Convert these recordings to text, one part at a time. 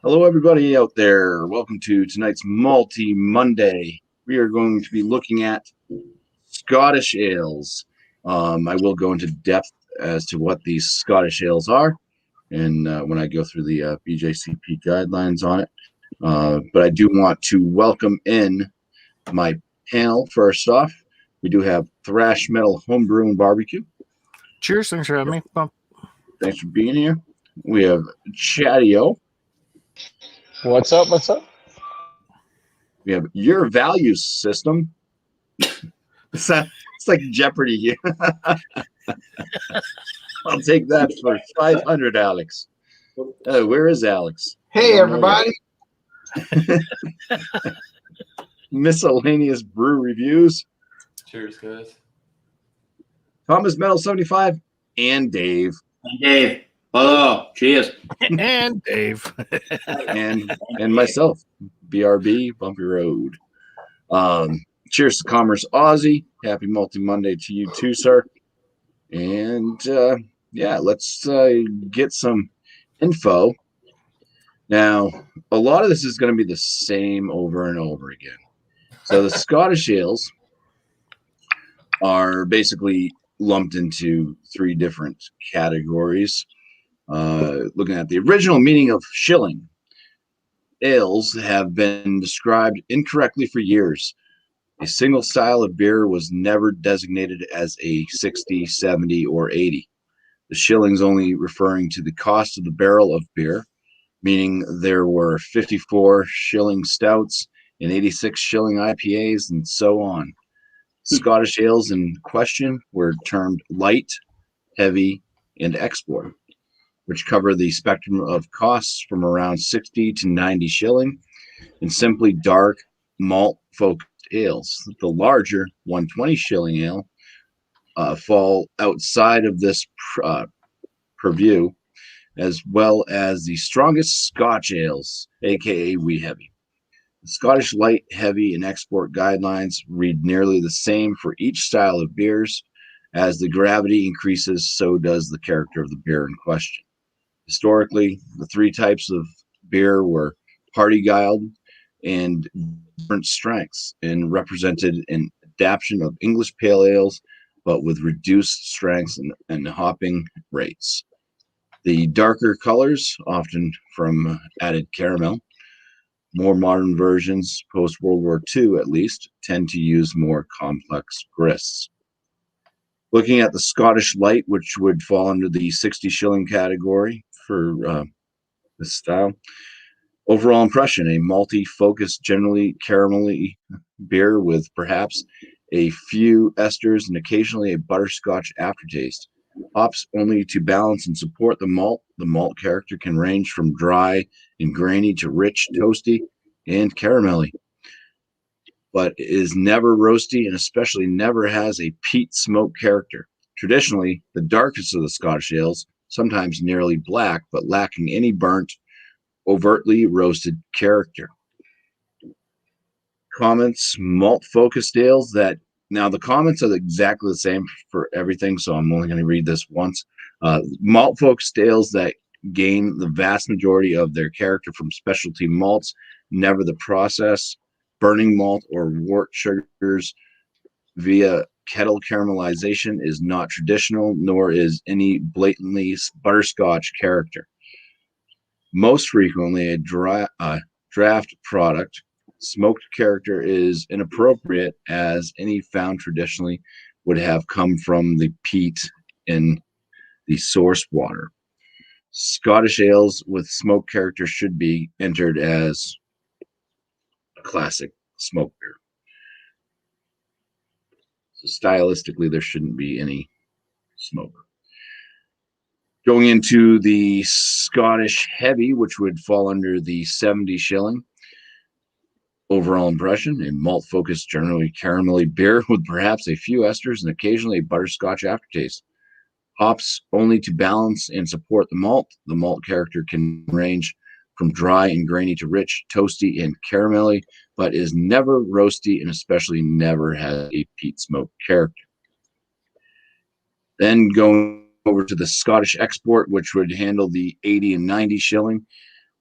Hello, everybody out there. Welcome to tonight's Malty Monday. We are going to be looking at Scottish ales. I will go into depth as to what these Scottish ales are, and when I go through the BJCP guidelines on it. But I do want to welcome in my panel. First off, we do have Thrash Metal Homebrew and Barbecue. Cheers, thanks for having me. Bump. Thanks for being here. We have Chadeo. What's up? What's up? We have Your Values System. It's like Jeopardy here. I'll take that for 500, Alex. Where is Alex? Hey, everybody. Miscellaneous Brew Reviews. Cheers, guys. Thomas Metal 75 and Dave. And Dave. Hello. Cheers. And Dave. and myself, BRB, Bumpy Road. Cheers to Commerce Aussie. Happy Malty Monday to you too, sir. And yeah, let's get some info. Now, a lot of this is going to be the same over and over again. So the Scottish ales are basically lumped into three different categories. Looking at the original meaning of shilling, ales have been described incorrectly for years. A single style of beer was never designated as a 60, 70, or 80. The shillings only referring to the cost of the barrel of beer, meaning there were 54 shilling stouts and 86 shilling IPAs and so on. Scottish ales in question were termed light, heavy, and export, which cover the spectrum of costs from around 60 to 90 shilling, and simply dark malt-focused ales. The larger 120 shilling ale fall outside of this purview, as well as the strongest Scotch ales, aka wee heavy. The Scottish light, heavy, and export guidelines read nearly the same for each style of beers. As the gravity increases, so does the character of the beer in question. Historically, the three types of beer were party-guiled and different strengths, and represented an adaptation of English pale ales, but with reduced strengths and hopping rates. The darker colors, often from added caramel. More modern versions, post-World War II at least, tend to use more complex grists. Looking at the Scottish Light, which would fall under the 60 shilling category for this style. Overall impression, a malty focused, generally caramelly beer with perhaps a few esters and occasionally a butterscotch aftertaste. Hops only to balance and support the malt. The malt character can range from dry and grainy to rich, toasty, and caramelly, but is never roasty and especially never has a peat smoke character. Traditionally, the darkest of the Scottish ales, sometimes nearly black, but lacking any burnt, overtly roasted character. Comments, malt-focused ales that, now the comments are exactly the same for everything, so I'm only going to read this once. Malt-focused ales that gain the vast majority of their character from specialty malts, never the process, burning malt or wort sugars via kettle caramelization is not traditional, nor is any blatantly butterscotch character. Most frequently, a draft product smoked character is inappropriate, as any found traditionally would have come from the peat in the source water. Scottish ales with smoke character should be entered as a classic smoke beer. So stylistically, there shouldn't be any smoke. Going into the Scottish Heavy, which would fall under the 70 shilling. Overall impression, a malt-focused, generally caramelly beer with perhaps a few esters and occasionally a butterscotch aftertaste. Hops only to balance and support the malt. The malt character can range from dry and grainy to rich, toasty, and caramelly, but is never roasty and especially never has a peat smoke character. Then going over to the Scottish Export, which would handle the 80 and 90 shilling,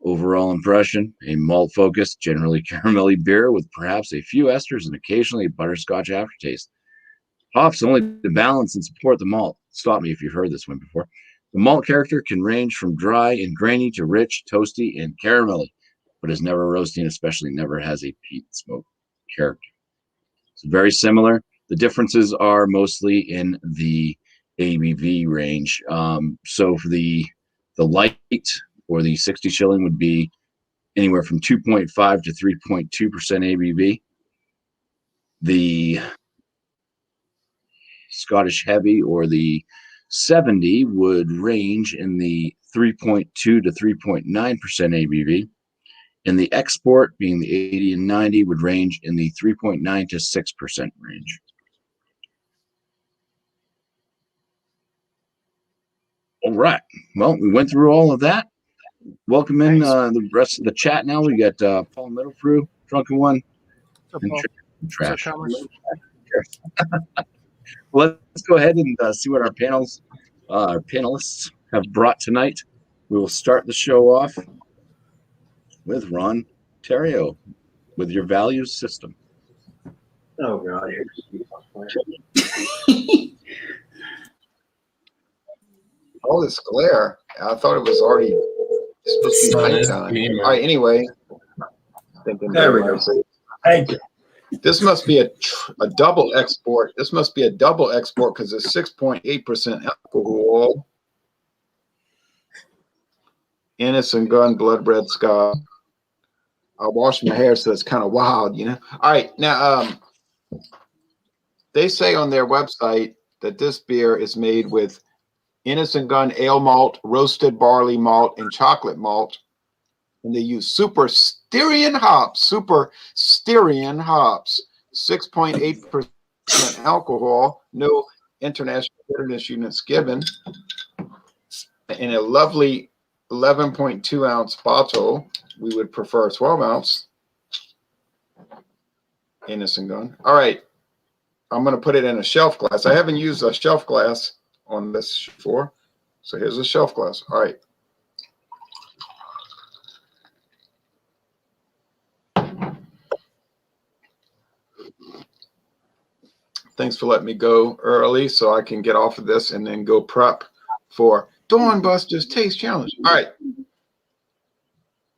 Overall impression, a malt-focused, generally caramelly beer with perhaps a few esters and occasionally a butterscotch aftertaste. Hops only to balance and support the malt. Stop me if you've heard this one before. The malt character can range from dry and grainy to rich, toasty, and caramelly, but is never roasty and especially never has a peat smoke character. It's very similar. The differences are mostly in the ABV range. So for the light or the 60 shilling would be anywhere from 2.5 to 3.2% ABV. The Scottish heavy or the 70 would range in the 3.2 to 3.9% ABV. And the export, being the 80 and 90, would range in the 3.9 to 6% range. All right. Well, we went through all of that. Welcome in the rest of the chat now. We got Paul Middlefrew, Drunken One, and Trash. Let's go ahead and see what our panelists have brought tonight. We will start the show off with Ron Terrio with your values system. Oh, God. All this glare. I thought it was already supposed to be nighttime. All right, anyway. There we go. Thank you. This must be a double export. This must be a double export because it's 6.8% alcohol. Innocent Gun, Blood Red Sky. I wash my hair, so it's kind of wild, you know. All right, now they say on their website that this beer is made with Innocent Gun ale malt, roasted barley malt, and chocolate malt. And they use super Styrian hops, 6.8% alcohol, no international bitterness units given, in a lovely 11.2 ounce bottle. We would prefer 12 ounce. Innocent Gun. All right, I'm going to put it in a shelf glass. I haven't used a shelf glass on this before, so here's a shelf glass. All right. Thanks for letting me go early so I can get off of this and then go prep for Dawnbusters Taste Challenge. All right.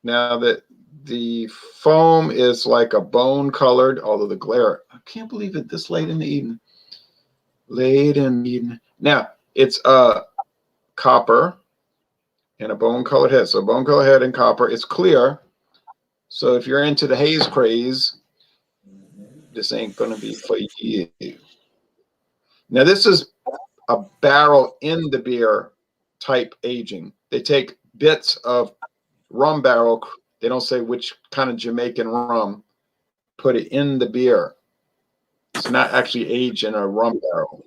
Now that the foam is like a bone colored, although the glare, I can't believe it this late in the evening. Late in the evening. Now it's copper and a bone colored head. So bone colored head and copper. It's clear. So if you're into the haze craze, this ain't going to be for you. Now, this is a barrel in the beer type aging. They take bits of rum barrel. They don't say which kind of Jamaican rum. Put it in the beer. It's not actually aged in a rum barrel.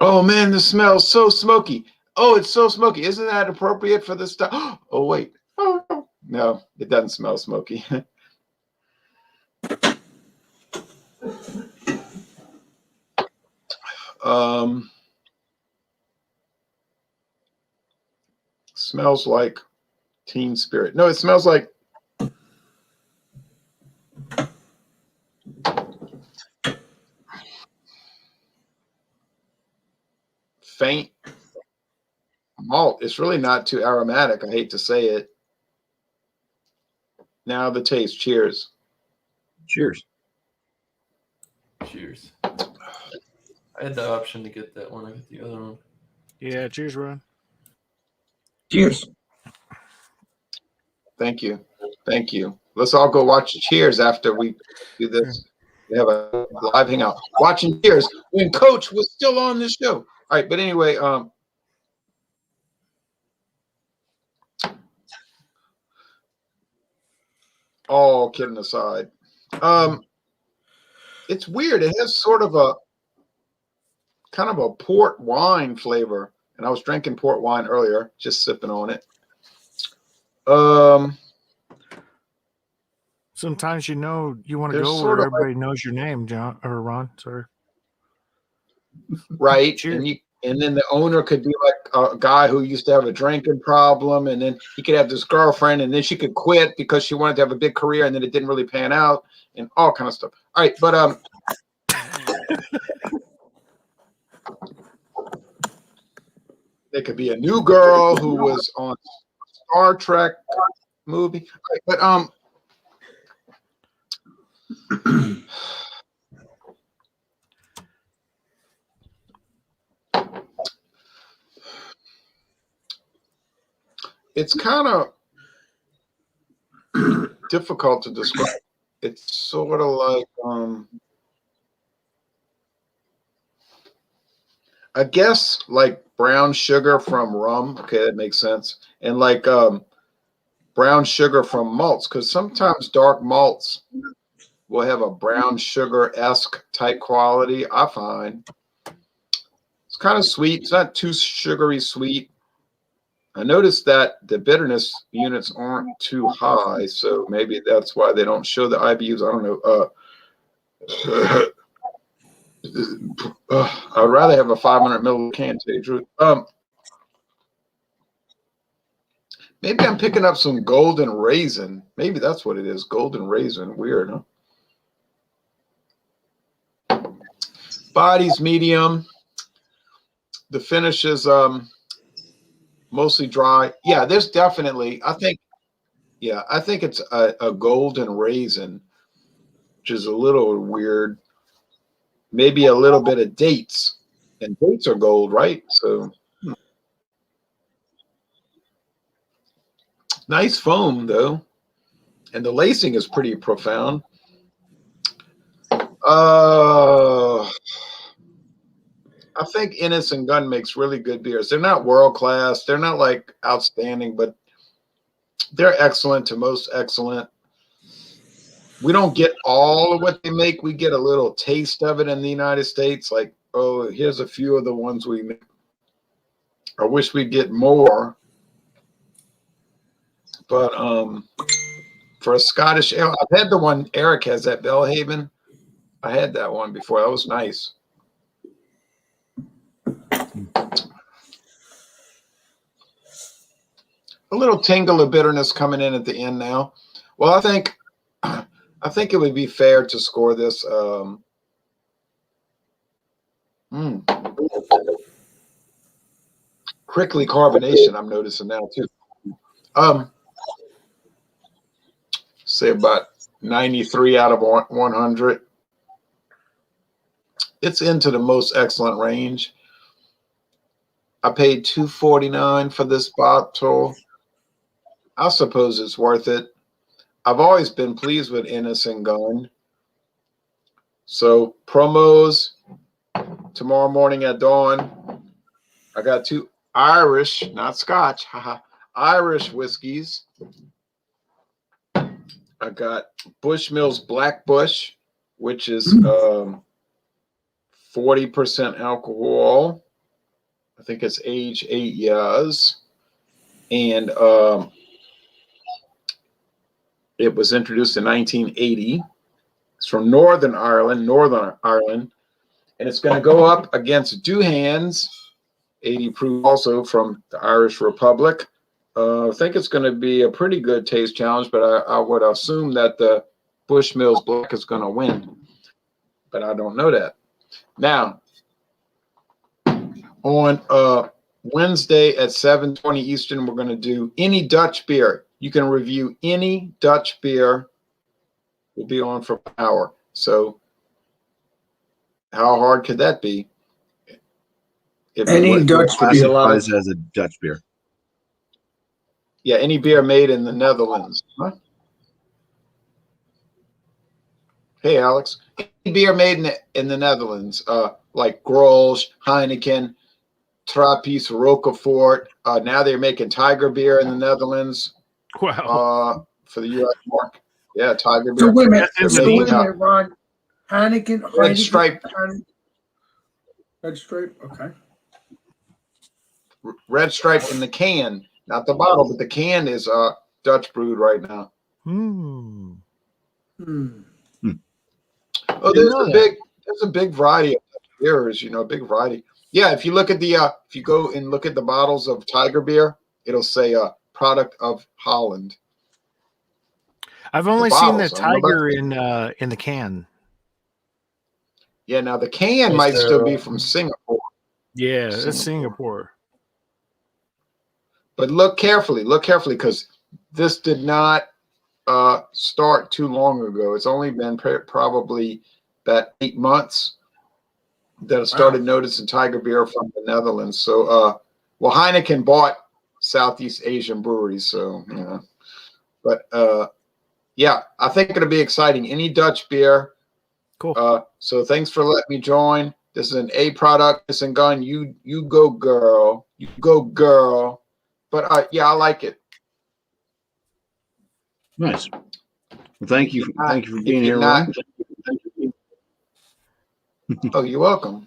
Oh, man, the smell's so smoky. Oh, it's so smoky. Isn't that appropriate for this stuff? Oh, wait. Oh, no, it doesn't smell smoky. Smells like Teen Spirit. No, it smells like faint malt. It's really not too aromatic. I hate to say it. Now the taste. Cheers. Cheers. Cheers. I had the option to get that one. I got the other one. Yeah, cheers, Ron. Cheers. Thank you. Thank you. Let's all go watch Cheers after we do this. We have a live hangout. Watching Cheers when Coach was still on the show. All right, but anyway, all kidding aside, it's weird. It has sort of a kind of a port wine flavor, and I was drinking port wine earlier, just sipping on it. Sometimes you want to There's go sort where of everybody knows your name, John or Ron. Sorry. Right, Cheers. and And then the owner could be like a guy who used to have a drinking problem, and then he could have this girlfriend, and then she could quit because she wanted to have a big career, and then it didn't really pan out, and all kind of stuff. All right, but there could be a new girl who was on Star Trek movie. All right, but it's kind of difficult to describe. It's sort of like I guess like brown sugar from rum. Okay, that makes sense. And like brown sugar from malts, because sometimes dark malts will have a brown sugar-esque type quality, I find. It's kind of sweet. It's not too sugary sweet. I noticed that the bitterness units aren't too high, so maybe that's why they don't show the IBUs. I don't know. I'd rather have a 500 milliliter can, to tell you the truth. Maybe I'm picking up some golden raisin. Maybe that's what it is. Golden raisin. Weird, huh? Body's medium. The finish is mostly dry. Yeah, there's definitely, I think it's a golden raisin, which is a little weird. Maybe a little bit of dates. And dates are gold, right? So nice foam, though. And the lacing is pretty profound. I think Innis and Gunn makes really good beers. They're not world class. They're not like outstanding, but they're excellent to most excellent. We don't get all of what they make. We get a little taste of it in the United States. Like, oh, here's a few of the ones we make. I wish we'd get more. But for a Scottish ale, I've had the one Eric has at Belhaven. I had that one before. That was nice. A little tingle of bitterness coming in at the end now. Well, I think it would be fair to score this. Prickly carbonation, I'm noticing now too. Say about 93 out of 100. It's into the most excellent range. I paid $2.49 for this bottle. I suppose it's worth it. I've always been pleased with Innis and Gunn. So promos tomorrow morning at dawn. I got 2 Irish, not Scotch, Irish whiskeys. I got Bushmills Black Bush, which is 40% alcohol. I think it's aged 8 years. And it was introduced in 1980. It's from Northern Ireland, and it's going to go up against Doohan's 80 proof, also from the Irish Republic. I think it's going to be a pretty good taste challenge, but I would assume that the Bushmills Black is going to win, but I don't know that. Now, on Wednesday at 7:20 Eastern, we're going to do any Dutch beer. You can review any Dutch beer. We'll be on for an hour. So how hard could that be? Any Dutch beer. Classifies as a Dutch beer. Yeah, any beer made in the Netherlands. Huh? Hey, Alex. Any beer made in the Netherlands, like Grolsch, Heineken, Trappist, Roquefort. Now they're making Tiger beer in the Netherlands. Wow. For the U.S. market. Yeah, Tiger beer. So wait a minute, Ron. Heineken. Red Stripe. Red Stripe, okay. Red Stripe in the can, not the bottle, but the can is Dutch brewed right now. Oh, there's a big variety of beers, big variety. Yeah, if you look at the if you go and look at the bottles of Tiger beer, it'll say product of Holland. I've only seen the bottles, I don't know about- tiger in the can. Yeah, now the can Is might still there, be from Singapore. Yeah, Singapore. it's Singapore. But look carefully, because this did not start too long ago. It's only been probably about 8 months that I started noticing Tiger beer from the Netherlands. So, well, Heineken bought Southeast Asian breweries, so yeah. But yeah, I think it'll be exciting. Any Dutch beer. Cool. So thanks for letting me join. This is an A product. This and gun. You go, girl. You go, girl. But yeah, I like it. Nice. Well, thank you for being here, not- Ron. Oh, you're welcome.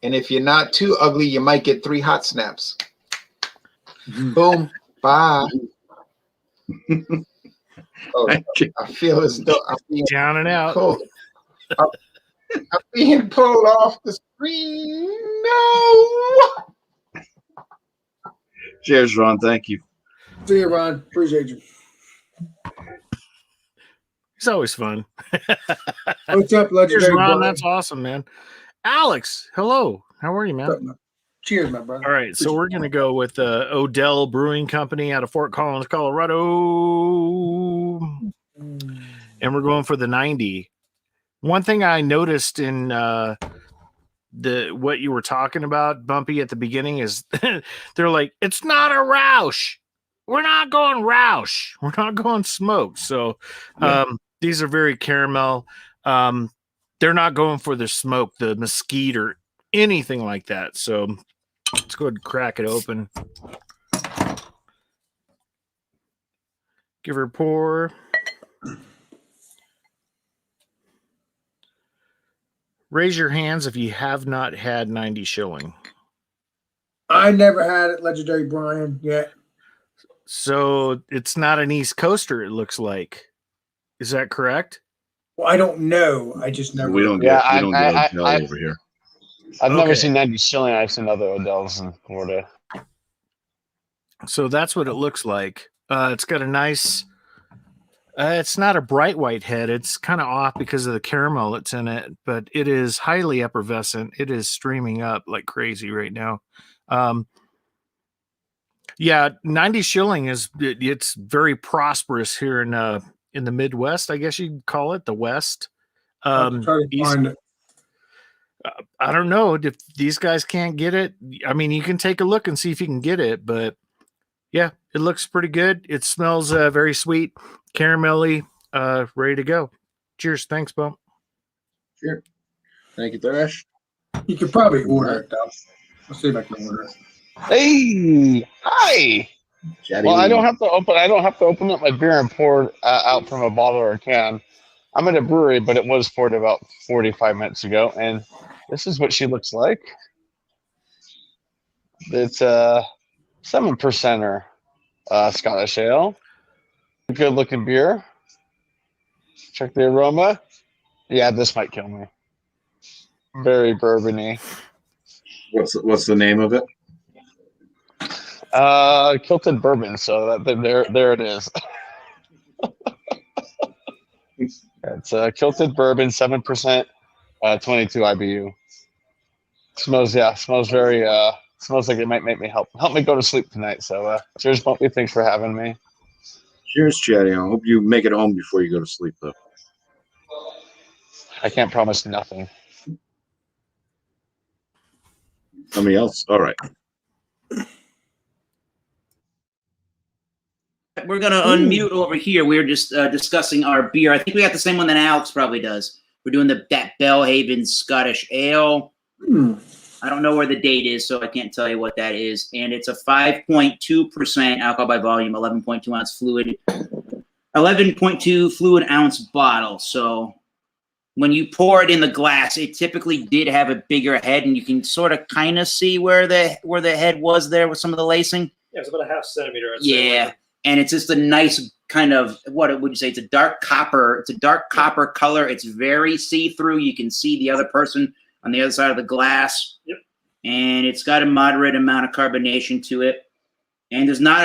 And if you're not too ugly, you might get 3 hot snaps. Boom. Bye. Oh, I feel as though I'm being Down and out. pulled. I'm being pulled off the screen. No. Cheers, Ron. Thank you. See you, Ron. Appreciate you. It's always fun. What's up, Cheers, legendary Ron. Brian? That's awesome, man. Alex, hello. How are you, man? What's up, man? Cheers, my brother. All right, so we're gonna go with Odell Brewing Company out of Fort Collins, Colorado, and we're going for the 90. One thing I noticed in what you were talking about, Bumpy, at the beginning is they're like, it's not a Roush. We're not going Roush. We're not going smoke. So these are very caramel. They're not going for the smoke, the mesquite, or anything like that. So let's go ahead and crack it open. Give her a pour. Raise your hands if you have not had 90 shilling. I never had it, legendary Brian, yet. So it's not an East Coaster, it looks like. Is that correct? Well, I don't know. I just never. We don't get Odell over here. I've never Okay. seen 90 shilling. I've seen other Odells in Florida. So that's what it looks like. It's got a nice, it's not a bright white head. It's kind of off because of the caramel that's in it, but it is highly effervescent. It is streaming up like crazy right now. Yeah, 90 shilling it's very prosperous here in the Midwest, I guess you'd call it, the West. I'll try to find it. I don't know if these guys can't get it. I mean, you can take a look and see if you can get it, but yeah, it looks pretty good. It smells very sweet, caramelly, ready to go. Cheers. Thanks, Bump. Sure. Thank you, Thrash. You could probably order it, though. Let's see if I can order it. Hey, hi. Chadeo. Well, I don't have to open up my beer and pour it out from a bottle or a can. I'm at a brewery, but it was poured about 45 minutes ago, and this is what she looks like. It's a 7%er Scottish ale. Good looking beer. Check the aroma. Yeah, this might kill me. Very bourbony. What's the name of it? Kilted bourbon. So there it is. It's kilted bourbon, 7%, 22 IBU. Smells very smells like it might make me help me go to sleep tonight. So cheers, Bumpy. Thanks for having me. Cheers, Chadeo. I hope you make it home before you go to sleep, though. I can't promise nothing. Somebody else? All right. We're going to unmute over here. We were just discussing our beer. I think we got the same one that Alex probably does. We're doing that Bellhaven Scottish Ale. I don't know where the date is, so I can't tell you what that is. And it's a 5.2% alcohol by volume, 11.2 ounce fluid, 11.2 fluid ounce bottle. So when you pour it in the glass, it typically did have a bigger head, and you can sort of kind of see where the head was there with some of the lacing. Yeah, it's about a half centimeter. Yeah. And it's just a nice kind of, what would you say? It's a dark copper. It's a dark copper color. It's very see-through. You can see the other person on the other side of the glass. Yep. And it's got a moderate amount of carbonation to it. And there's not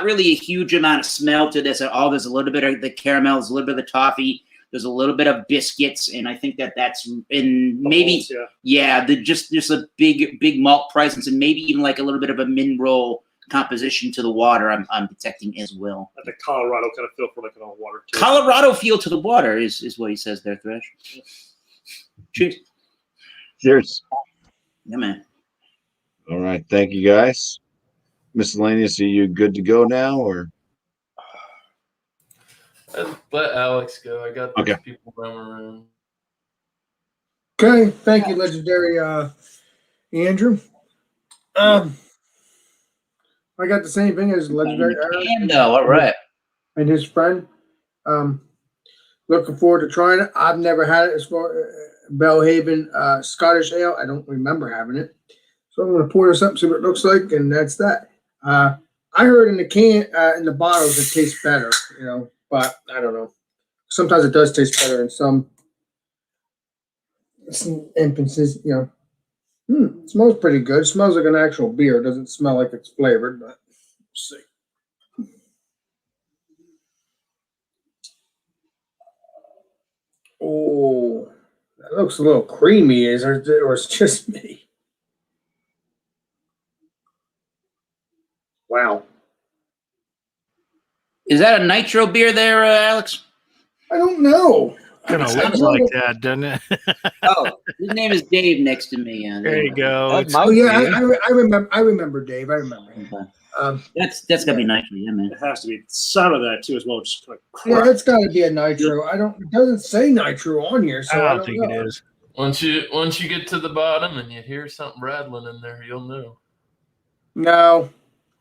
really a huge amount of smell to this at all. There's a little bit of the caramel, there's a little bit of the toffee, there's a little bit of biscuits, and I think that's in maybe just a big malt presence, and maybe even like a little bit of a mineral composition to the water. I'm detecting as well. Like the Colorado kind of feel for like an all water. Too. Colorado feel to the water is what he says there, Thresh. Cheers. Cheers. Yeah, man. All right, thank you guys. Miscellaneous, are you good to go now, or? Let Alex go. I got Okay. people running around. Okay, thank you, legendary Andrew. I got the same thing as legendary Aaron All right. and his friend. Looking forward to trying it. I've never had it as far Belhaven Scottish ale. I don't remember having it, so I'm going to pour this up, see what it looks like, and that's that. I heard in the can, in the bottles, it tastes better, but I don't know. Sometimes it does taste better in some instances, It smells pretty good. It smells like an actual beer. It doesn't smell like it's flavored, but we'll see. Oh, that looks a little creamy, or it's just me. Wow. Is that a nitro beer there, Alex? I don't know. Kind of looks like that, doesn't it? Oh, his name is Dave next to me. There you go. That It's- might Oh yeah, be. I remember Dave. I remember him. That's gotta be nitro, yeah, man. It has to be some of that too as well. Just like Yeah, it's got to be a nitro. It doesn't say nitro on here, so I don't think know. it is. Once you get to the bottom and you hear something rattling in there, you'll know. No,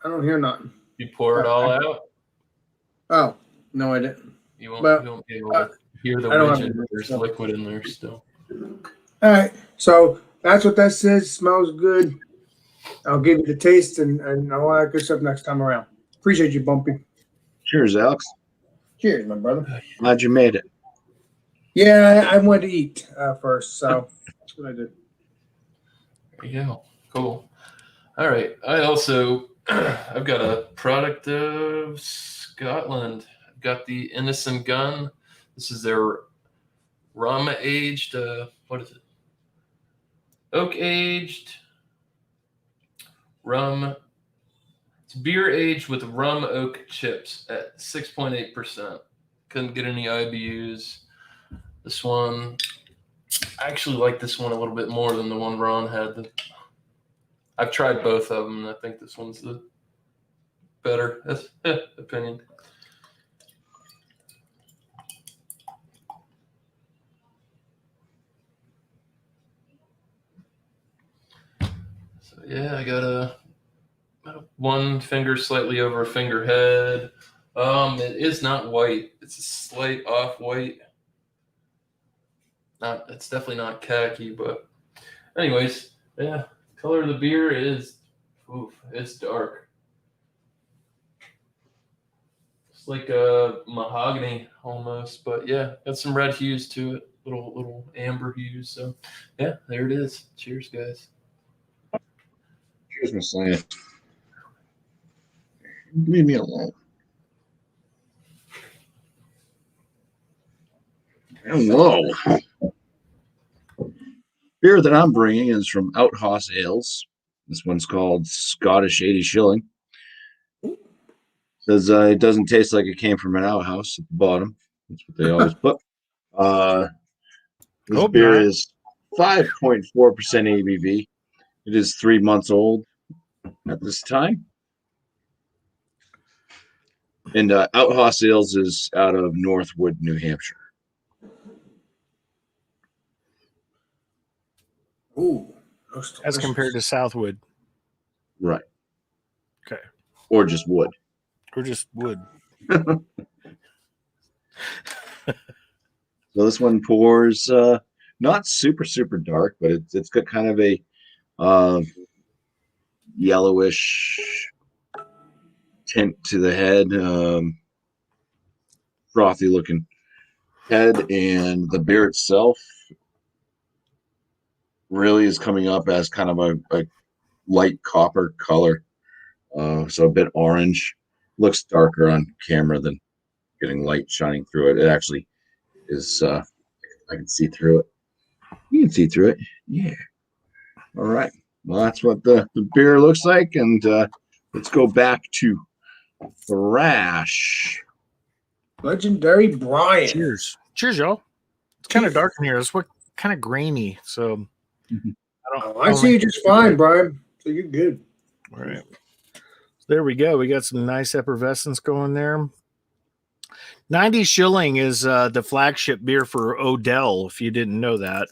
I don't hear nothing. You pour it all out, Oh, no, I didn't. you won't be able uh, to hear the I don't have engine. to- There's liquid in there still. All right, so that's what that says. Smells good. I'll give you the taste and all that good stuff next time around. Appreciate you, Bumpy. Cheers, Alex. Cheers, my brother. Glad you made it. Yeah, I went to eat first, so that's what I did. There you go. Cool. All right. I've got a product of Scotland. I've got the Innocent Gun. This is their rum aged. What is it? Oak aged rum. It's beer aged with rum oak chips at 6.8%. Couldn't get any IBUs. This one, I actually like this one a little bit more than the one Ron had. I've tried both of them, and I think this one's the better. That's opinion. So yeah, I got a one finger slightly over a finger head. It is not white. It's a slight off white. It's definitely not khaki, but anyways, yeah. Color of the beer is, it's dark. It's like a mahogany almost, but yeah, got some red hues to it, little amber hues. So yeah, there it is. Cheers, guys. Cheers, Miscellaneous. Leave me alone. Hello. Beer that I'm bringing is from Outhouse Ales. This one's called Scottish 80 Shilling. Says it doesn't taste like it came from an outhouse at the bottom. That's what they always put. This beer is 5.4% ABV. It is 3 months old at this time. And Outhouse Ales is out of Northwood, New Hampshire. Ooh, As compared to Southwood. Right. Okay. Or just wood. Or just wood. So this one pours not super dark, but it's got kind of a yellowish tint to the head, frothy looking head, and the beer itself really is coming up as kind of a light copper color. So a bit orange. Looks darker on camera than getting light shining through it. It actually is. I can see through it. You can see through it. Yeah. All right. Well, that's what the beer looks like. And let's go back to Thrash. Legendary Brian. Cheers. Cheers, y'all. It's kind of dark in here. It's what kind of grainy. So I see you just fine, Brian. So you're good. All right. There we go. We got some nice effervescence going there. 90 Shilling is the flagship beer for Odell, if you didn't know that.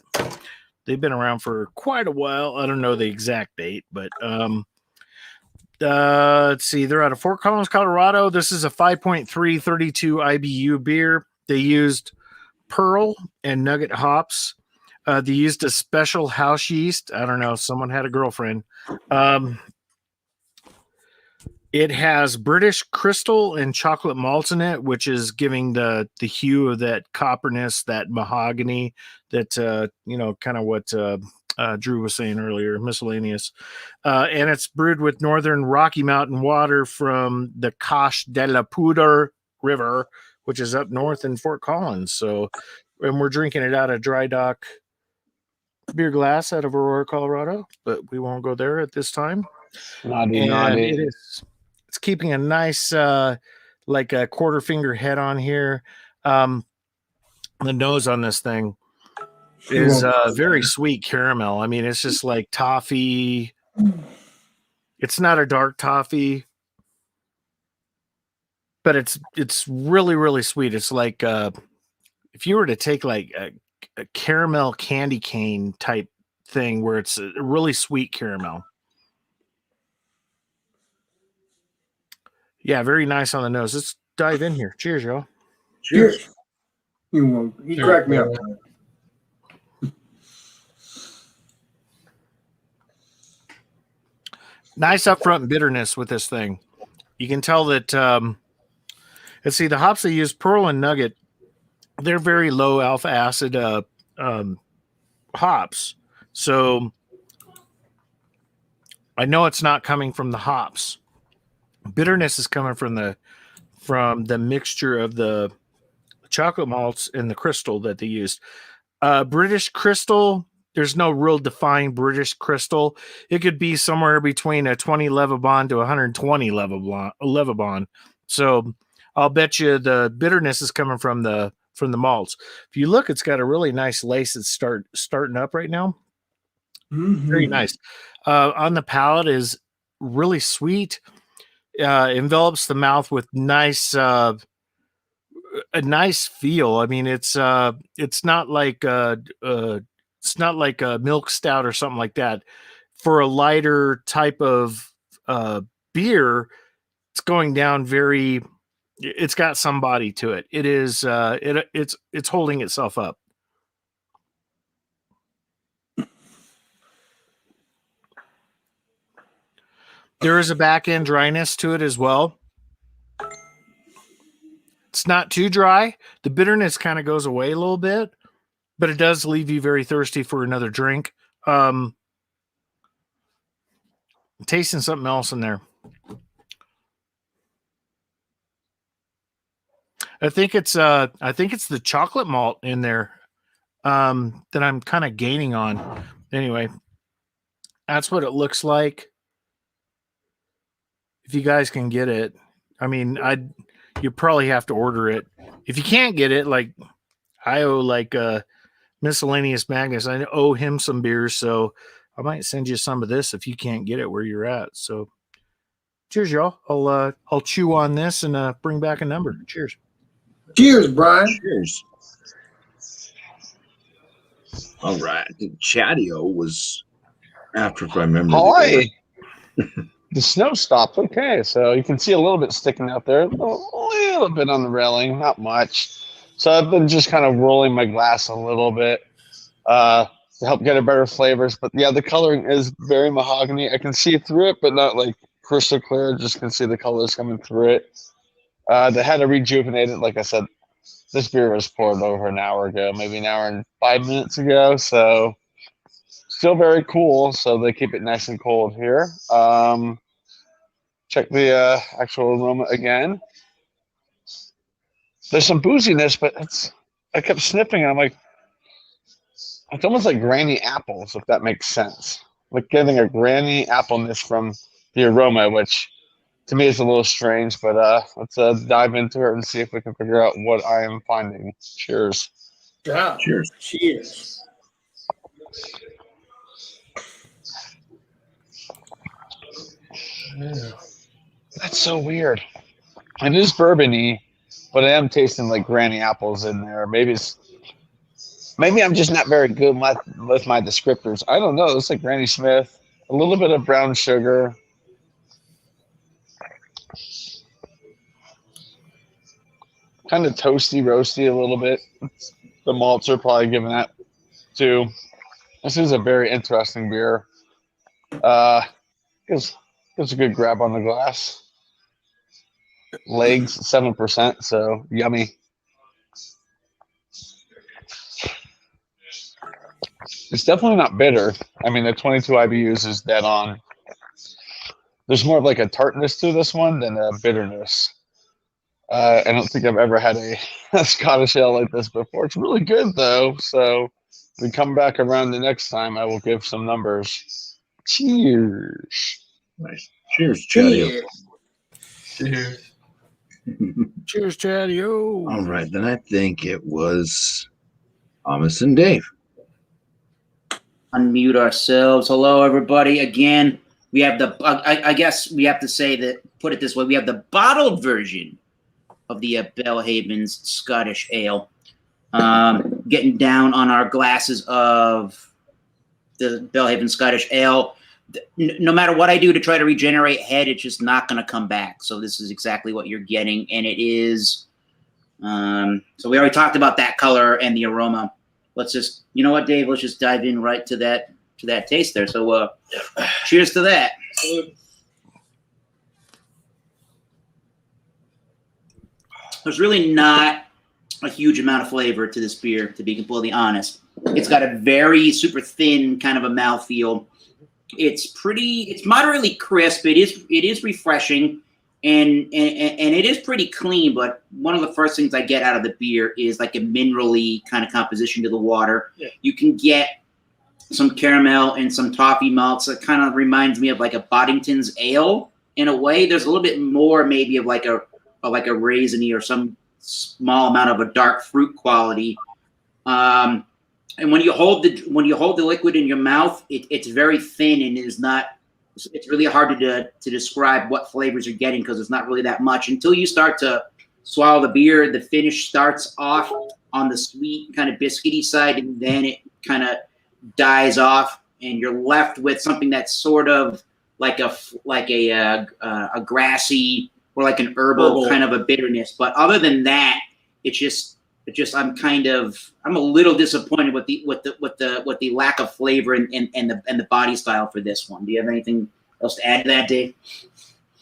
They've been around for quite a while. I don't know the exact date, but let's see. They're out of Fort Collins, Colorado. This is a 5.3 32 IBU beer. They used Pearl and Nugget hops. They used a special house yeast. I don't know. Someone had a girlfriend. It has British crystal and chocolate malt in it, which is giving the hue of that copperness, that mahogany, that kind of what Drew was saying earlier, miscellaneous. And it's brewed with Northern Rocky Mountain water from the Cache de la Poudre River, which is up north in Fort Collins. So, and we're drinking it out of Dry Dock beer glass out of Aurora, Colorado, but we won't go there at this time. Naughty. It's keeping a nice, like a quarter finger head on here. The nose on this thing is very sweet caramel. I mean, it's just like toffee. It's not a dark toffee, but it's really, really sweet. It's like if you were to take like a caramel candy cane type thing where it's a really sweet caramel. Yeah, very nice on the nose. Let's dive in here. Cheers, y'all. Cheers. You cracked me up. Nice upfront bitterness with this thing. You can tell that, let's see, the hops they use, Pearl and Nugget, they're very low alpha acid hops. So I know it's not coming from the hops. Bitterness is coming from the mixture of the chocolate malts and the crystal that they used. British crystal, there's no real defined British crystal. It could be somewhere between a 20 Levibond to 120 Levibond. So I'll bet you the bitterness is coming from the malts. If you look, it's got a really nice lace that's starting up right now. Mm-hmm. Very nice. On the palate is really sweet. Envelops the mouth with a nice feel. I mean, it's not like a milk stout or something like that. For a lighter type of beer, it's going down very. It's got some body to it. It is. It's holding itself up. There is a back end dryness to it as well. It's not too dry. The bitterness kind of goes away a little bit, but it does leave you very thirsty for another drink. Tasting something else in there. I think it's the chocolate malt in there that I'm kind of gaining on. Anyway, that's what it looks like. If you guys can get it, I mean, you probably have to order it. If you can't get it, like I owe Miscellaneous Magnus, I owe him some beers, so I might send you some of this if you can't get it where you're at. So cheers, y'all. I'll chew on this and bring back a number. Cheers. Cheers, Brian. Cheers. All right. Chadeo was after, if I remember. Hawaii. The snow stopped. Okay, so you can see a little bit sticking out there. A little bit on the railing, not much. So I've been just kind of rolling my glass a little bit to help get a better flavors. But yeah, the coloring is very mahogany. I can see through it, but not like crystal clear. Just can see the colors coming through it. They had to rejuvenate it. Like I said, this beer was poured over an hour ago, maybe an hour and 5 minutes ago. So still very cool, so they keep it nice and cold here. Check the actual aroma again. There's some booziness, but I kept sniffing and I'm like, it's almost like granny apples, if that makes sense. Like getting a granny appleness from the aroma, which to me is a little strange, but let's dive into it and see if we can figure out what I am finding. Cheers. Yeah. Cheers. Cheers. Yeah. That's so weird. It is bourbon-y, but I am tasting like granny apples in there. Maybe I'm just not very good with my descriptors. I don't know. It's like Granny Smith, a little bit of brown sugar. Kind of toasty, roasty a little bit. The malts are probably giving that too. This is a very interesting beer. Gives a good grab on the glass. Legs 7%, so yummy. It's definitely not bitter. I mean, the 22 IBUs is dead on. There's more of like a tartness to this one than a bitterness. I don't think I've ever had a Scottish ale like this before. It's really good though. So if we come back around the next time, I will give some numbers. Cheers. Nice. Cheers, Chadeo. Cheers. Cheers, Chadeo. All right, then I think it was Thomas and Dave. Unmute ourselves. Hello, everybody. Again, we have the. I guess we have to say that. Put it this way: we have the bottled version of the Belhaven's Scottish Ale. Getting down on our glasses of the Belhaven Scottish Ale. No matter what I do to try to regenerate head, it's just not going to come back. So this is exactly what you're getting, and it is. So we already talked about that color and the aroma. Let's just, you know what, Dave? Let's just dive in right to that taste there. So, cheers to that. There's really not a huge amount of flavor to this beer, to be completely honest. It's got a very super thin kind of a mouthfeel. It's moderately crisp. It is refreshing. And it is pretty clean, but one of the first things I get out of the beer is like a minerally kind of composition to the water. Yeah. You can get some caramel and some toffee malts. It kind of reminds me of like a Boddington's ale in a way. There's a little bit more maybe of like a raisiny or some small amount of a dark fruit quality. And when you hold the liquid in your mouth, it's very thin and is not. It's really hard to describe what flavors you're getting because it's not really that much until you start to swallow the beer. The finish starts off on the sweet kind of biscuity side, and then it kind of dies off, and you're left with something that's sort of like a grassy or like an herbal kind of a bitterness. But other than that, I'm a little disappointed with the lack of flavor and the body style for this one. Do you have anything else to add to that, Dave?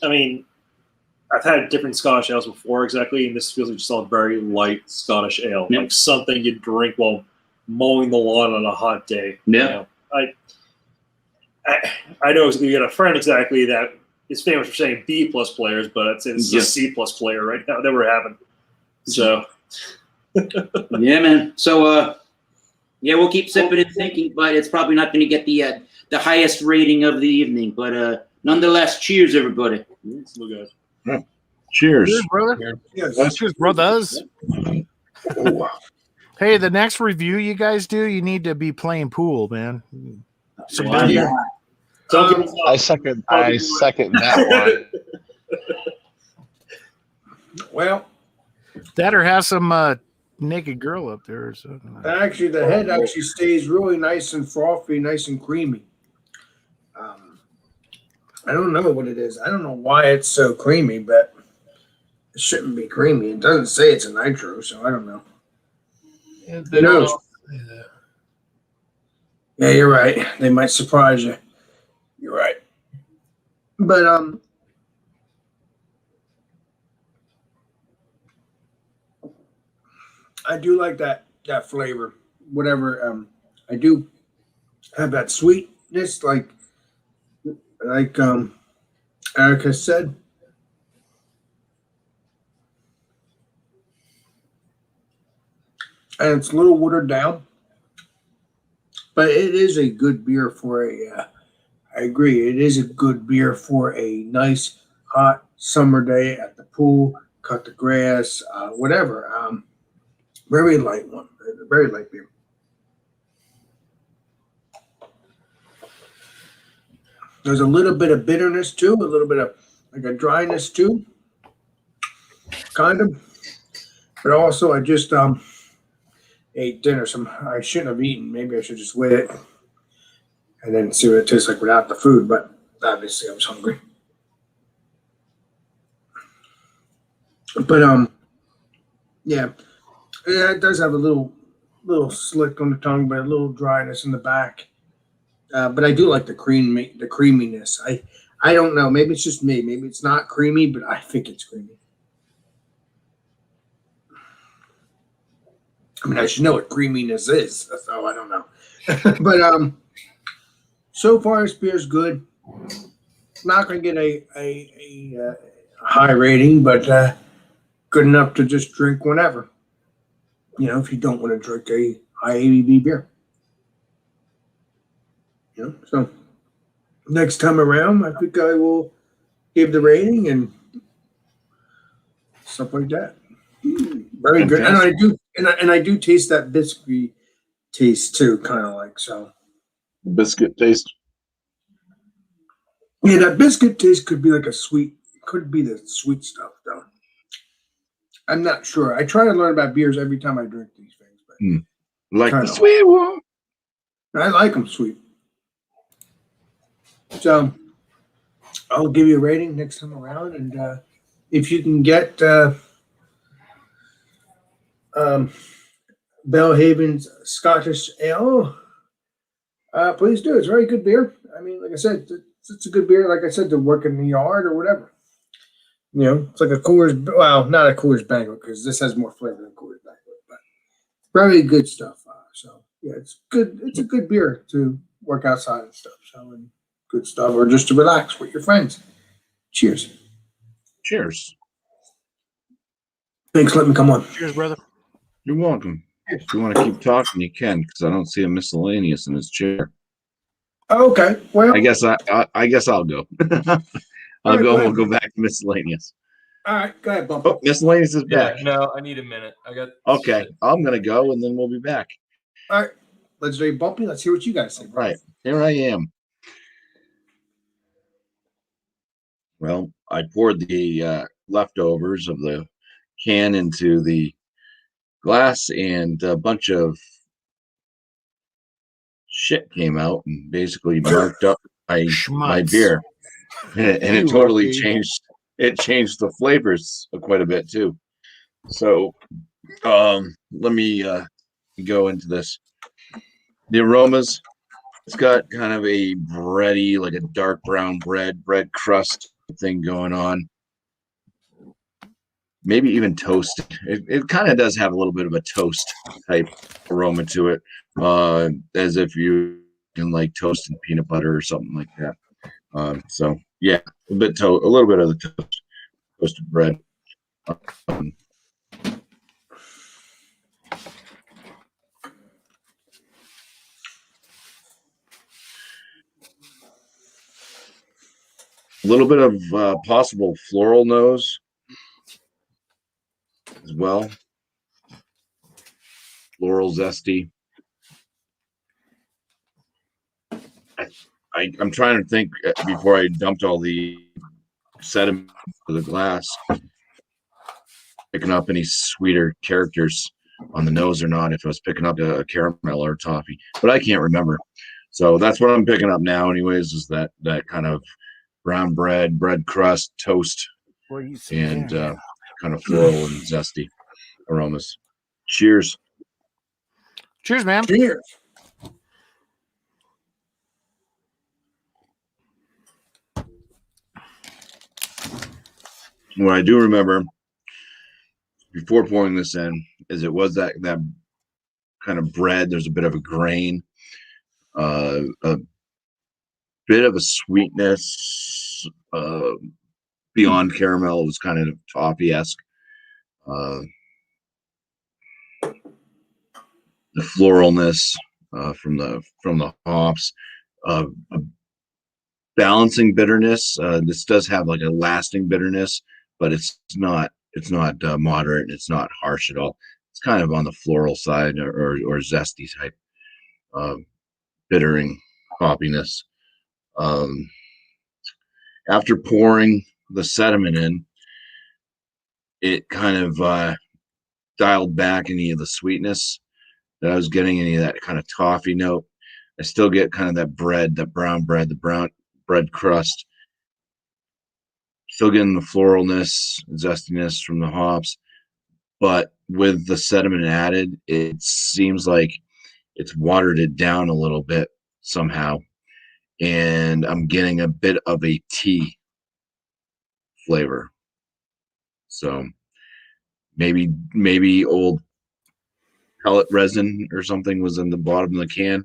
I mean, I've had different Scottish ales before, exactly, and this feels like just a very light Scottish ale, like something you drink while mowing the lawn on a hot day. Yeah. You know, I know you got a friend exactly that is famous for saying B+ players, but I'd say this is a C+ player right now that we're having. So. Yeah, man. So, we'll keep sipping and thinking, but it's probably not going to get the highest rating of the evening. But nonetheless, cheers, everybody. Cheers, Cheers. Cheers, brother. Yes. Cheers, brothers. Hey, the next review you guys do, you need to be playing pool, man. So I second that one. Well, that or have some naked girl up there or something. actually, the head actually stays really nice and frothy, nice and creamy. I don't know what it is. I don't know why it's so creamy, but it shouldn't be creamy. It doesn't say it's a nitro, so I don't know. Yeah, Who knows? Yeah, you're right. They might surprise you. You're right. But I do like that flavor. Whatever I do have that sweetness, like Erica said. And it's a little watered down, but it is a good beer for a. I agree, it is a good beer for a nice hot summer day at the pool, cut the grass, whatever. Very light one, very light beer. There's a little bit of bitterness too, a little bit of like a dryness too, kind of. But also, I just ate dinner. I shouldn't have eaten. Maybe I should just wait it and then see what it tastes like without the food. But obviously, I was hungry. But yeah, it does have a little slick on the tongue, but a little dryness in the back. But I do like the creaminess. I don't know. Maybe it's just me. Maybe it's not creamy, but I think it's creamy. I mean, I should know what creaminess is, so I don't know. But so far this beer is good. Not going to get a high rating, but good enough to just drink whenever. You know, if you don't want to drink a high ABV beer. You know, so next time around, I think I will give the rating and stuff like that. Very good, and I do taste that biscuit taste too, kind of like so. Biscuit taste. Yeah, that biscuit taste could be like a sweet. Could be the sweet stuff though. I'm not sure. I try to learn about beers every time I drink these things, but like the sweet one. I like them sweet. So I'll give you a rating next time around, and if you can get Belhaven's Scottish Ale, please do. It's a very good beer. I mean, like I said, it's a good beer. Like I said, to work in the yard or whatever. You know, it's like a Coors. Well, not a Coors Banquet because this has more flavor than Coors Banquet, but very good stuff. So yeah, it's good. It's a good beer to work outside and stuff. So and good stuff, or just to relax with your friends. Cheers. Cheers. Thanks for letting me come on. Cheers, brother. You're welcome. If you want to keep talking, you can, because I don't see a miscellaneous in his chair. Okay. Well, I guess I'll go. I'll go. We'll go back to miscellaneous. All right, go ahead, BuMpy. Oh, miscellaneous is back. Yeah, no, I need a minute. I got Okay, shit. I'm gonna go, and then we'll be back. All right, let's do BuMpy. Let's hear what you guys say. Right, here I am. Well, I poured the leftovers of the can into the glass, and a bunch of shit came out and basically marked up my beer, and it totally changed. It changed the flavors quite a bit too. So, let me go into this. The aromas. It's got kind of a bready, like a dark brown bread crust thing going on. Maybe even toasted. It kind of does have a little bit of a toast type aroma to it, as if you can like toasted peanut butter or something like that. So yeah, a little bit of the toasted bread. A little bit of possible floral nose as well. Floral zesty. I'm trying to think before I dumped all the sediment to the glass, picking up any sweeter characters on the nose or not, if I was picking up a caramel or toffee, but I can't remember. So that's what I'm picking up now anyways, is that kind of brown bread crust, toast, and kind of floral and zesty aromas. Cheers. Cheers, man. Cheers. What I do remember before pouring this in is it was that kind of bread. There's a bit of a grain. A bit of a sweetness beyond caramel. It was kind of toffee-esque. The floralness from the hops, a balancing bitterness. This does have like a lasting bitterness, but it's not moderate, and it's not harsh at all. It's kind of on the floral side or zesty type bittering hoppiness. After pouring the sediment in, it kind of dialed back any of the sweetness that I was getting, any of that kind of toffee note. I still get kind of that bread, that brown bread, the brown bread crust. Still getting the floralness, zestiness from the hops, but with the sediment added, it seems like it's watered it down a little bit somehow, and I'm getting a bit of a tea flavor. So maybe old pellet resin or something was in the bottom of the can,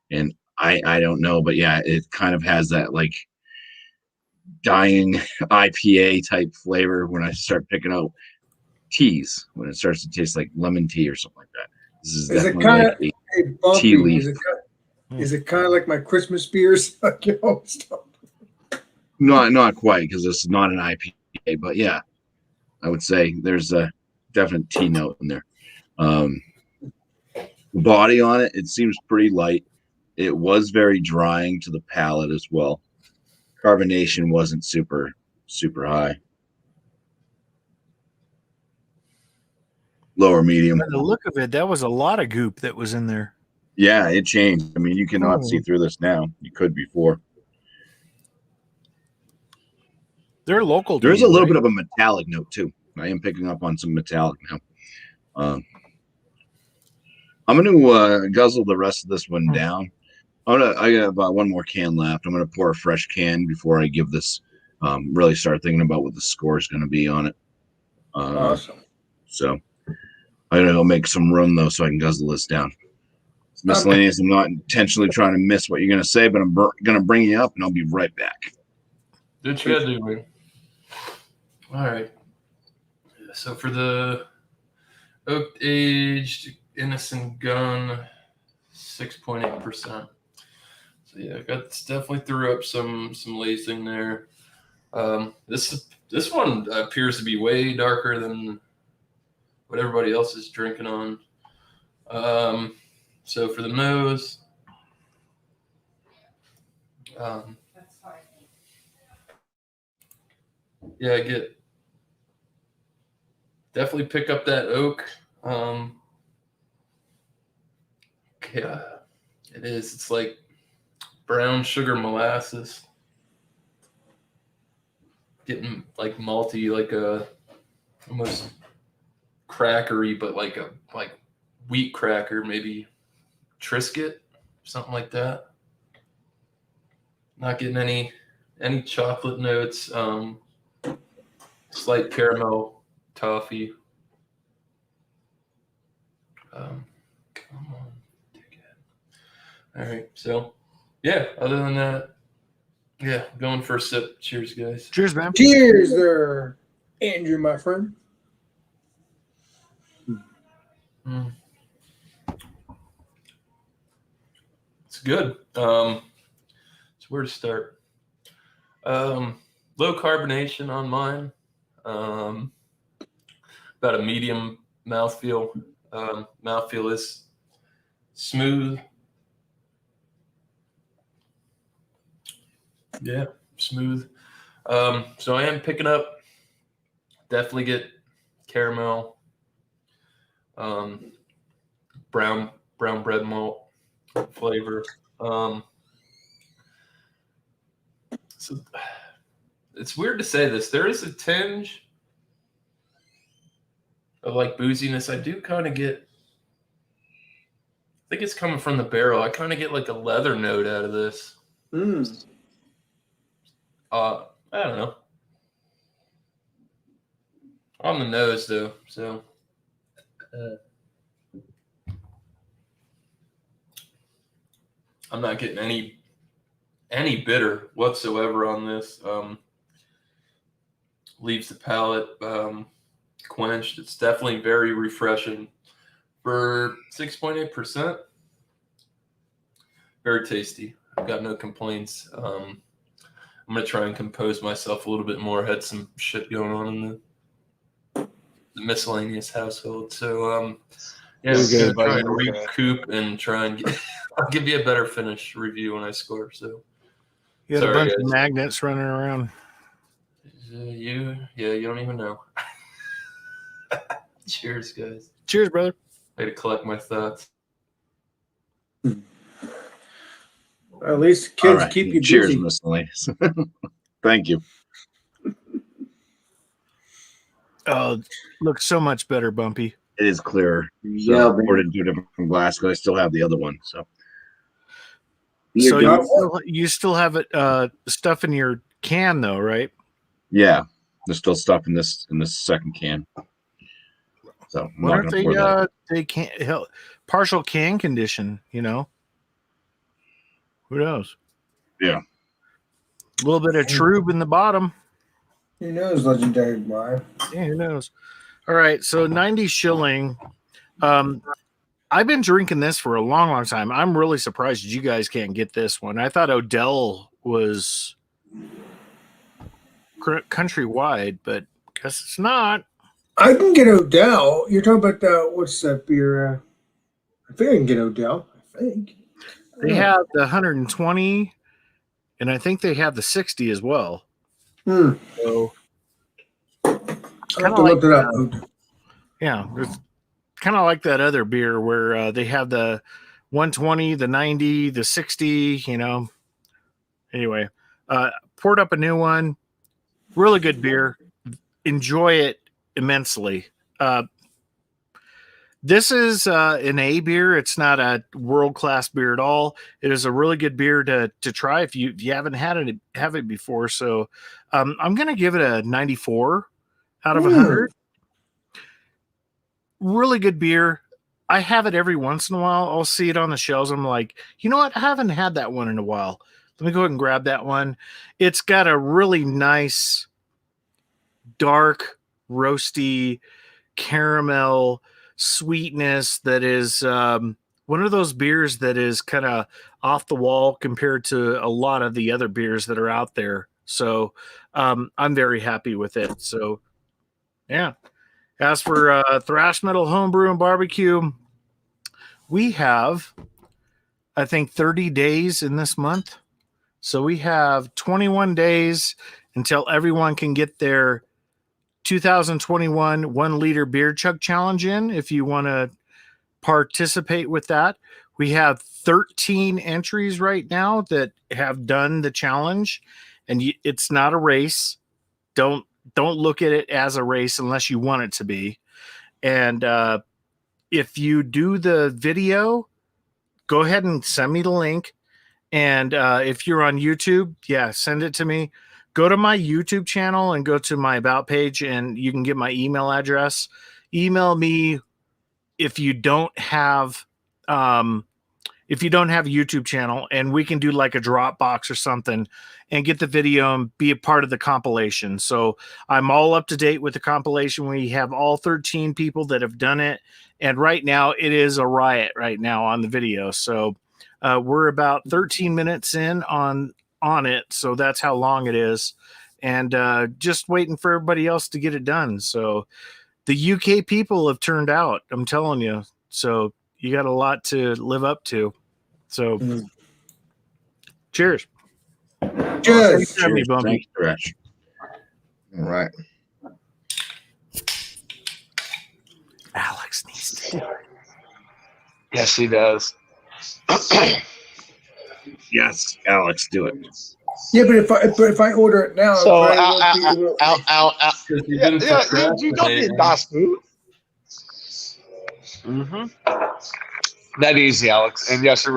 and I don't know, but yeah, it kind of has that like dying IPA type flavor when I start picking out teas, when it starts to taste like lemon tea or something like that. This is definitely like a tea BuMpy, leaf. is it kind of like my Christmas beers? Not quite, because this is not an IPA, but yeah, I would say there's a definite tea note in there. Body on it seems pretty light. It was very drying to the palate as well. Carbonation wasn't super high. Lower medium. By the look of it, that was a lot of goop that was in there. Yeah, it changed. I mean, you cannot see through this now. You could before. They're local. There's a little bit of a metallic note too. I am picking up on some metallic now. I'm going to guzzle the rest of this one down. I got about one more can left. I'm going to pour a fresh can before I give this. Really start thinking about what the score is going to be on it. Awesome. So I'm going to go make some room though, so I can guzzle this down. It's miscellaneous. I'm not intentionally trying to miss what you're going to say, but I'm going to bring you up, and I'll be right back. Do what you gotta do, man. All right. So for the oak aged innocent gun, 6.8%. So yeah, it's definitely threw up some lacing there. This one appears to be way darker than what everybody else is drinking on. So for the nose, yeah, I definitely pick up that oak. Yeah, it is. It's like brown sugar molasses. Getting like malty, like a almost crackery, but like wheat cracker, maybe Triscuit, something like that. Not getting any chocolate notes. Slight caramel toffee. Come on, dig it. All right, so yeah. Other than that, yeah, going for a sip. Cheers, guys. Cheers, man. Cheers there, Andrew, my friend. It's good. So where to start? Low carbonation on mine. About a medium mouthfeel. Mouthfeel is smooth. Yeah, smooth. So I am picking up. Definitely get caramel. Brown bread malt flavor. So it's weird to say this. There is a tinge of like booziness. I do kind of get. I think it's coming from the barrel. I kind of get like a leather note out of this. I don't know. On the nose though, so. I'm not getting any bitter whatsoever on this. Leaves the palate quenched. It's definitely very refreshing for 6.8%. Very tasty. I've got no complaints. I'm gonna try and compose myself a little bit more. Had some shit going on in the miscellaneous household, so yeah, I'm gonna try and recoup and try and get. I'll give you a better finish review when I score. So You had a sorry, bunch guys. of magnets running around. You don't even know. Cheers, guys. Cheers, brother. Way to collect my thoughts. At least All kids right. keep you Cheers, busy. miscellaneous. Thank you. Oh, looks so much better, BuMpy. It is clearer. Yeah, So, poured into a different glass because I still have the other one. So So Beer you still have it stuff in your can though, right? yeah, there's still stuff in this second can. So I'm What not if gonna pour that. they can't help partial can condition, you know? Who knows? Yeah. A little bit of trube in the bottom. Who knows, legendary Brian? Yeah, who knows? All right, so 90 shilling. I've been drinking this for a long, long time. I'm really surprised you guys can't get this one. I thought Odell was countrywide, but guess it's not. I can get Odell. You're talking about what's that beer? I think I can get Odell. I think They have the 120, and I think they have the 60 as well. Hmm. So I'll have to look it up. yeah, it's kind of like that other beer where they have the 120, the 90, the 60, you know. Anyway, poured up a new one. Really good beer. Enjoy it immensely. This is an A beer. It's not a world-class beer at all. It is a really good beer to try if you haven't had it before. So I'm going to give it a 94 out of 100. Really good beer. I have it every once in a while. I'll see it on the shelves. I'm like, you know what? I haven't had that one in a while. Let me go ahead and grab that one. It's got a really nice, dark, roasty caramel sweetness that is one of those beers that is kind of off the wall compared to a lot of the other beers that are out there. So I'm very happy with it. So yeah. As for thrash metal, homebrew, and barbecue, we have, I think, 30 days in this month. So we have 21 days until everyone can get their 2021 1 liter beer chug challenge in. If you want to participate with that, we have 13 entries right now that have done the challenge, and it's not a race. Don't look at it as a race unless you want it to be. And if you do the video, go ahead and send me the link. And if you're on YouTube, send it to me. Go to my YouTube channel and go to my About page, and you can get my email address. Email me if you don't have a YouTube channel, and we can do like a Dropbox or something and get the video and be a part of the compilation. So I'm all up to date with the compilation. We have all 13 people that have done it. And right now it is a riot right now on the video. So we're about 13 minutes in on it. So that's how long it is. And just waiting for everybody else to get it done. So the UK people have turned out, I'm telling you. So you got a lot to live up to. So cheers. Cheers. Cheers. Thanks, Thresh. All right. Alex needs to do it. Yes, he does. Yes, Alex, do it. Yeah, but if I order it now, So, it probably won't be- you don't need Das Boot. That easy, Alex. And yes,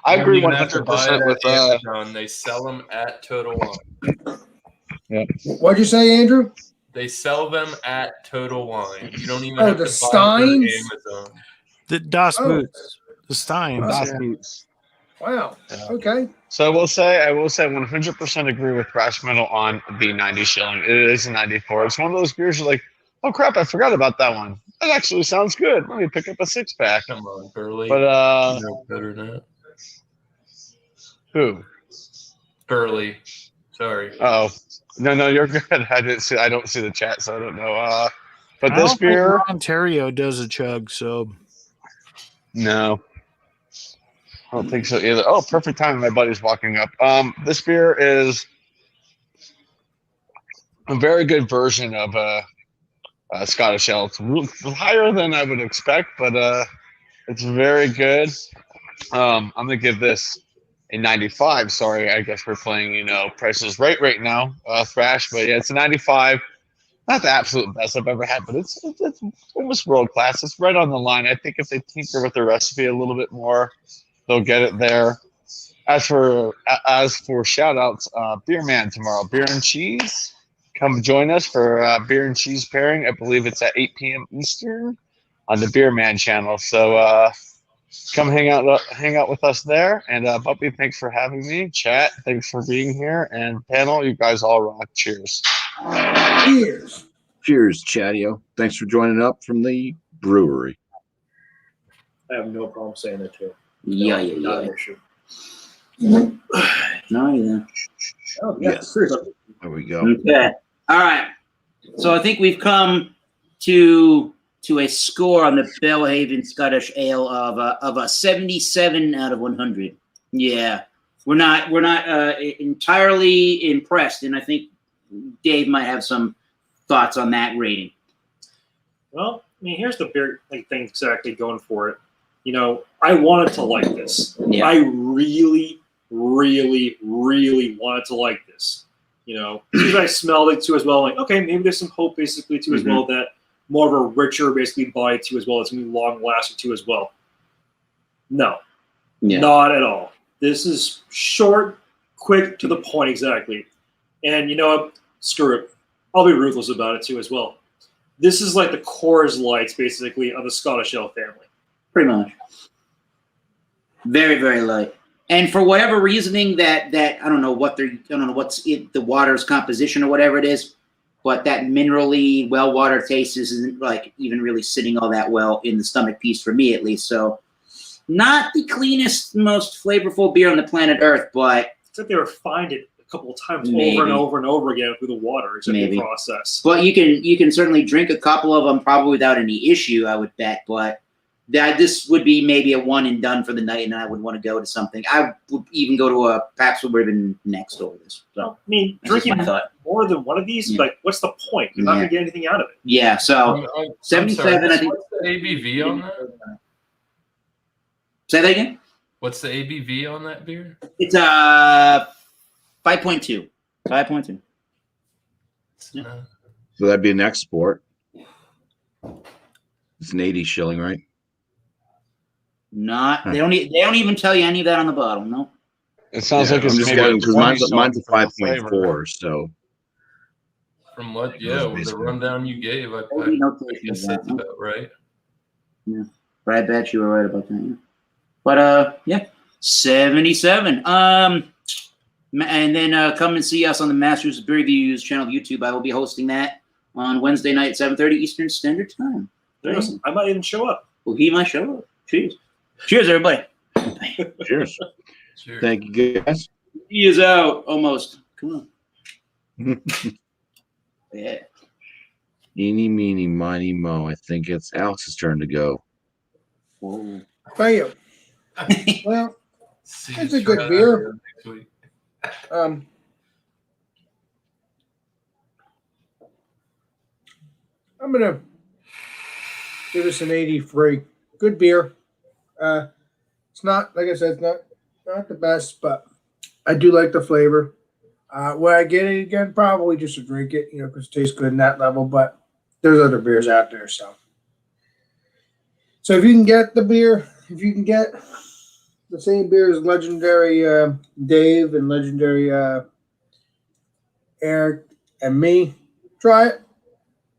I agree 100% with Amazon. They sell them at Total Wine. What'd you say, Andrew? They sell them at Total Wine. You don't even Oh, have the to buy Steins? them through Amazon. The Das Boots. The Steins. Das Yeah. Boots. Wow. Yeah. Okay. So I will say 100% agree with Thrash Metal on the 90 shilling. It is a 94. It's one of those beers you're like, oh crap, I forgot about that one. That actually sounds good. Let me pick up a 6-pack. Come on, Burley. But You know better than that. who? Burley. Sorry. Oh, no, you're good. I don't see the chat, so I don't know. But I this don't think beer, Ontario does a chug, so no, I don't think so either. Oh, perfect time. My buddy's walking up. This beer is a very good version of Scottish Ale. It's higher than I would expect, but it's very good. I'm gonna give this a 95. Sorry, I guess we're playing Prices right now, Thrash, but yeah, it's a 95. Not the absolute best I've ever had, but it's almost world class. It's right on the line. I think if they tinker with the recipe a little bit more, they'll get it there. As for shout outs, Beer Man tomorrow, beer and cheese. Come join us for beer and cheese pairing. I believe it's at 8 p.m. Eastern on the Beer Man channel. So come hang out with us there. And BuMpy, thanks for having me. Chat, thanks for being here. And panel, you guys all rock. Cheers. Cheers. Cheers, Chadeo. Thanks for joining up from the brewery. I have no problem saying it too. Yeah. Not an issue. No, yeah. Oh, Yes. Chris. There we go. Okay. All right. So I think we've come to a score on the Belhaven Scottish Ale of a 77 out of 100. Yeah, we're not entirely impressed, and I think Dave might have some thoughts on that rating. Well, I mean, here's the big thing exactly going for it. I wanted to like this. Yeah. I really, really, really wanted to like this. As soon as I smelled it too as well, like, okay, maybe there's some hope basically too as well that more of a richer basically body too as well. It's going to be long lasting too as well. No, not at all. This is short, quick, to the point exactly. And you know what? Screw it. I'll be ruthless about it too as well. This is like the Coors Lights basically of the Scottish Ale family. Pretty much. Very, very light. And for whatever reasoning that I don't know what's the water's composition or whatever it is, but that minerally well water taste isn't like even really sitting all that well in the stomach piece for me at least. So not the cleanest, most flavorful beer on the planet Earth, but It's like they refined it a couple of times Maybe. over and over and over again through the water process. But you can certainly drink a couple of them probably without any issue, I would bet. But this would be maybe a one and done for the night, and I would want to go to something. I would even go to a Pabst Blue Ribbon next over this. So I mean, that's just drinking my thought. more than one of these, like, what's the point? You're not going to get anything out of it. Yeah, so I'm 77, sorry, I think. what's the ABV on that? Say that again? What's the ABV on that beer? It's 5.2. 5.2. So that'd be an export. It's an 80 shilling, right? They don't even tell you any of that on the bottle, no. It sounds like I'm it's just maybe getting because 20 mine's a something for 5.4. So From what? Yeah, with the rundown you gave, I guess that's about right. Yeah, but I bet you were right about that. Yeah. But yeah, 77. And then come and see us on the Masters of Beer Reviews channel of YouTube. I will be hosting that on Wednesday night at 7:30 Eastern Standard Time. Awesome. I might even show up. Well, he might show up. Cheers. Cheers, everybody. cheers. Cheers. Thank you, guys. He is out almost. Come on. Yeah. Eeny, meeny, miny, mo. I think it's Alex's turn to go. Whoa. Thank you. Well, it's a good beer. I'm gonna give this an 83. Good beer. It's not, like I said, it's not the best, but I do like the flavor. Would I get it again? Probably just to drink it, because it tastes good in that level. But there's other beers out there, so if you can get the beer, if you can get the same beer as legendary Dave and legendary Eric and me, try it.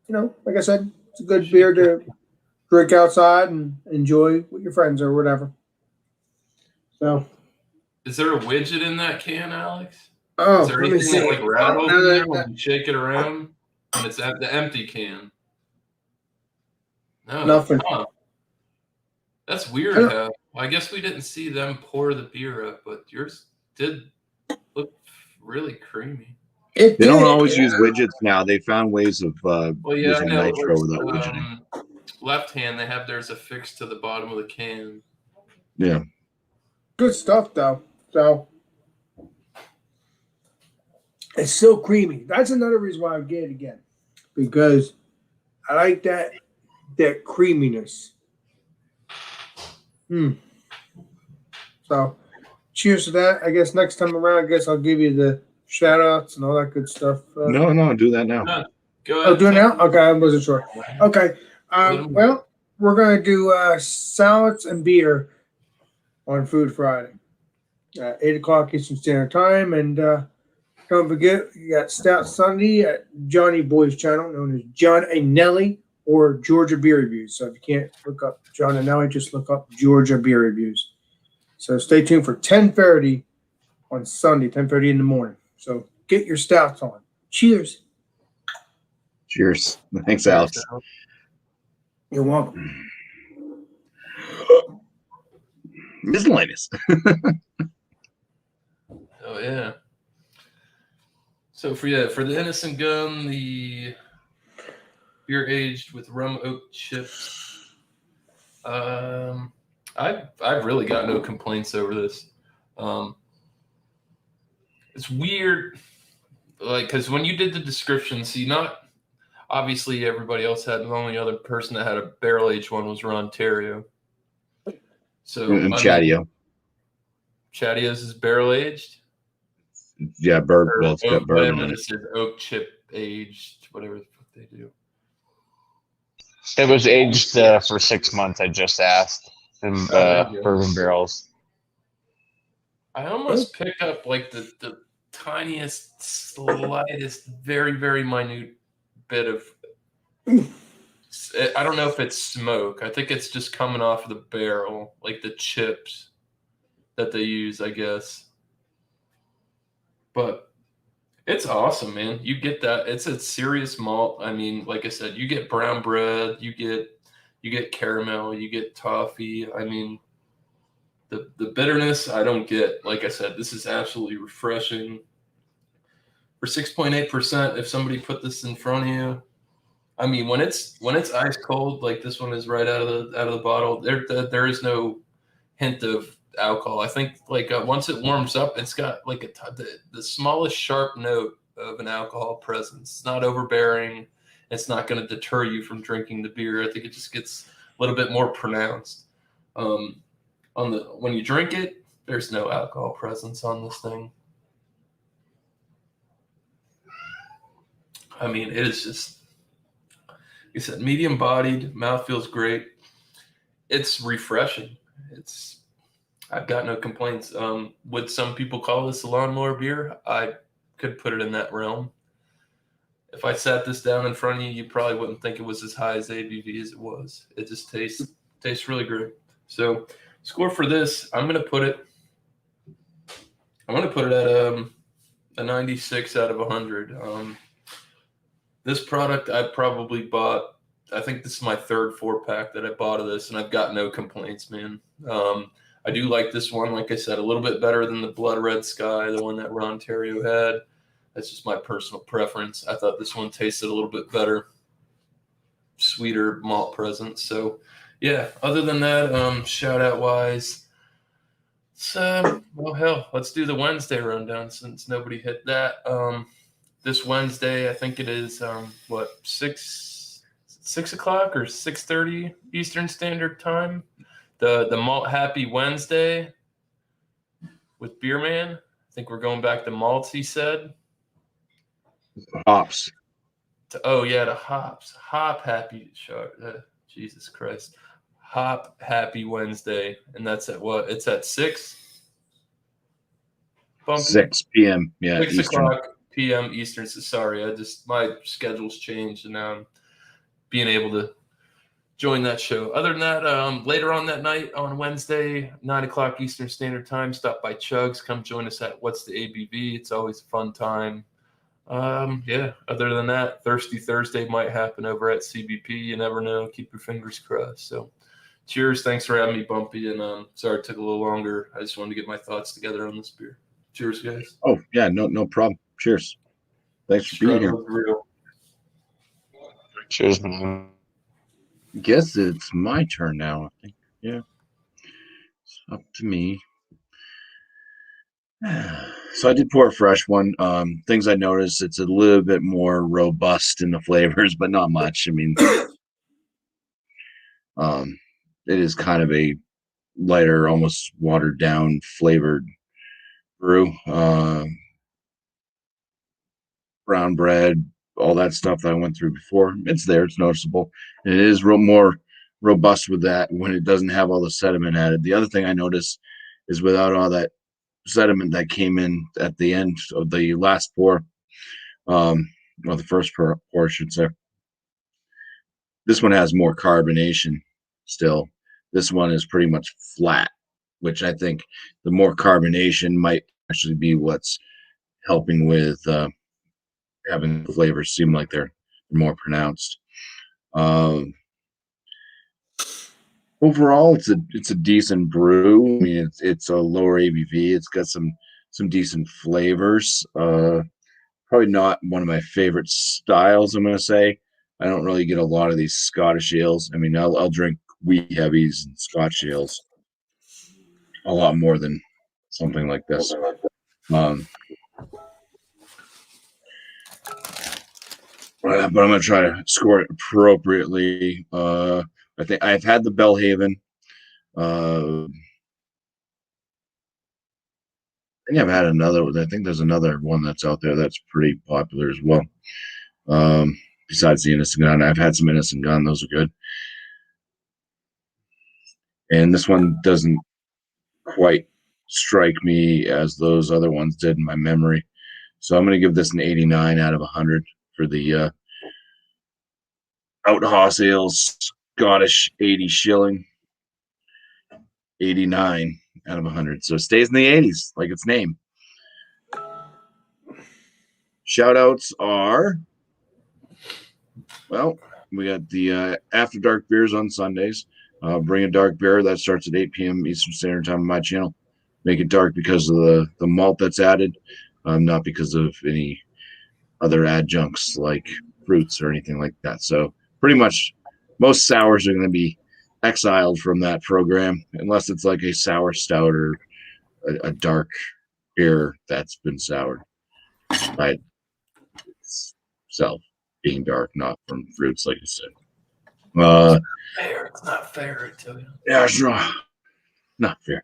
Like I said, it's a good beer to drink outside and enjoy with your friends or whatever. So Is there a widget in that can, Alex? Oh, Is there let me anything that see. like rattles No, in no, there no. when you shake it around? And it's at the empty can. No. Nothing. Huh. That's I weird. don't- How I guess we didn't see them pour the beer up, but yours did look really creamy. It They don't did. always use widgets now. They found ways of Well, yeah, I using know. nitro without widgeting. Left hand, they have theirs affixed to the bottom of the can. Yeah. Good stuff, though. So it's still creamy. That's another reason why I get it again, because I like that creaminess. So cheers to that. I guess next time around, I guess I'll give you the shout outs and all that good stuff. No, do that now. No, go ahead. Oh, do it now? Okay, I wasn't sure. Okay. Little- Well, we're going to do salads and beer on Food Friday. 8 o'clock Eastern Standard Time. And don't forget, you got Stout Sunday at Johnny Boy's channel, known as John and Nelly or Georgia Beer Reviews. So if you can't look up John and Nelly, just look up Georgia Beer Reviews. So stay tuned for 10:30 on Sunday, 10:30 in the morning. So get your stouts on. Cheers. Cheers. Thanks, Alex. You're welcome. Miscellaneous. Oh yeah. So for the innocent gun, the beer aged with rum oak chips. I've really got no complaints over this. It's weird, like, because when you did the description, see, not obviously everybody else had, the only other person that had a barrel aged one was Ron Terrio. So And Chadeo. Chadeo's is barrel aged. Yeah, well, it's got bourbon in it. This is oak chip aged, whatever the fuck they do. It was aged for 6 months. I just asked in bourbon barrels. I almost picked up like the tiniest, slightest, very, very minute bit of. I don't know if it's smoke. I think it's just coming off of the barrel, like the chips that they use, I guess. But it's awesome, man. You get that. It's a serious malt. I mean, like I said, you get brown bread, you get caramel, you get toffee. I mean, the bitterness I don't get. Like I said, this is absolutely refreshing. For 6.8%, if somebody put this in front of you, I mean, when it's ice cold, like this one is right out of the bottle, there is no hint of alcohol. I think like once it warms up, it's got like the smallest sharp note of an alcohol presence. It's not overbearing. It's not going to deter you from drinking the beer. I think it just gets a little bit more pronounced. When you drink it, there's no alcohol presence on this thing. I mean, it is just, like I said, medium bodied, mouth feels great. It's refreshing. I've got no complaints. Would some people call this a lawnmower beer? I could put it in that realm. If I sat this down in front of you, you probably wouldn't think it was as high as ABV as it was. It just tastes really great. So score for this, I'm going to put it at a 96 out of 100. This product I probably bought, I think this is my third 4-pack that I bought of this, and I've got no complaints, man. I do like this one, like I said, a little bit better than the Blood Red Sky, the one that Ron Terrio had. That's just my personal preference. I thought this one tasted a little bit better, sweeter malt presence. So, yeah, other than that, shout-out wise, well, hell, let's do the Wednesday rundown since nobody hit that. This Wednesday, I think it is, 6 o'clock or 6:30 Eastern Standard Time. The Malt Happy Wednesday with Beer Man. I think we're going back to malts, he said. Hops. To hops. Hop Happy. Jesus Christ. Hop Happy Wednesday. And that's at what? It's at 6? BuMpy? 6 p.m. Yeah, 6 Eastern. o'clock p.m. Eastern. So sorry, my schedule's changed, and now I'm being able to join that show. Other than that, later on that night on Wednesday, 9 o'clock Eastern Standard Time, stop by Chugs. Come join us at What's the ABV? It's always a fun time. Yeah, other than that, Thirsty Thursday might happen over at CBP. You never know. Keep your fingers crossed. So cheers. Thanks for having me, Bumpy. And sorry it took a little longer. I just wanted to get my thoughts together on this beer. Cheers, guys. Oh, yeah, no problem. Cheers. Thanks for being here. Cheers, man. Guess it's my turn now, I think. Yeah. It's up to me. So I did pour a fresh one. Things I noticed, it's a little bit more robust in the flavors, but not much. I mean, it is kind of a lighter, almost watered down flavored brew. Brown bread, all that stuff that I went through before. It's there, it's noticeable. And it is more robust with that when it doesn't have all the sediment added. The other thing I noticed is without all that sediment that came in at the end of the last pour, well, the first pour, I should say. This one has more carbonation still. This one is pretty much flat, which I think the more carbonation might actually be what's helping with having the flavors seem like they're more pronounced. Overall, it's a decent brew. I mean, it's a lower ABV. It's got some decent flavors. Probably not one of my favorite styles, I'm gonna say. I don't really get a lot of these Scottish ales. I mean, I'll drink wheat heavies and Scotch ales a lot more than something like this. But I'm gonna try to score it appropriately. I think I've had the Bellhaven. I think I've had another one. I think there's another one that's out there that's pretty popular as well. Besides the Innocent Gun, I've had some Innocent Gun. Those are good. And this one doesn't quite strike me as those other ones did in my memory. So I'm going to give this an 89 out of 100 for the Outhouse Ales Scottish 80 shilling. 89 out of 100. So it stays in the 80s, like its name. Shout outs are, well, we got the After Dark beers on Sundays. Bring a dark beer. That starts at 8 p.m. Eastern Standard Time on my channel. Make it dark because of the malt that's added, not because of any other adjuncts like fruits or anything like that. So pretty much most sours are going to be exiled from that program unless it's like a sour stout or a dark beer that's been soured by itself being dark, not from fruits, like I said. It's not fair, I tell you. Yeah, it's not fair.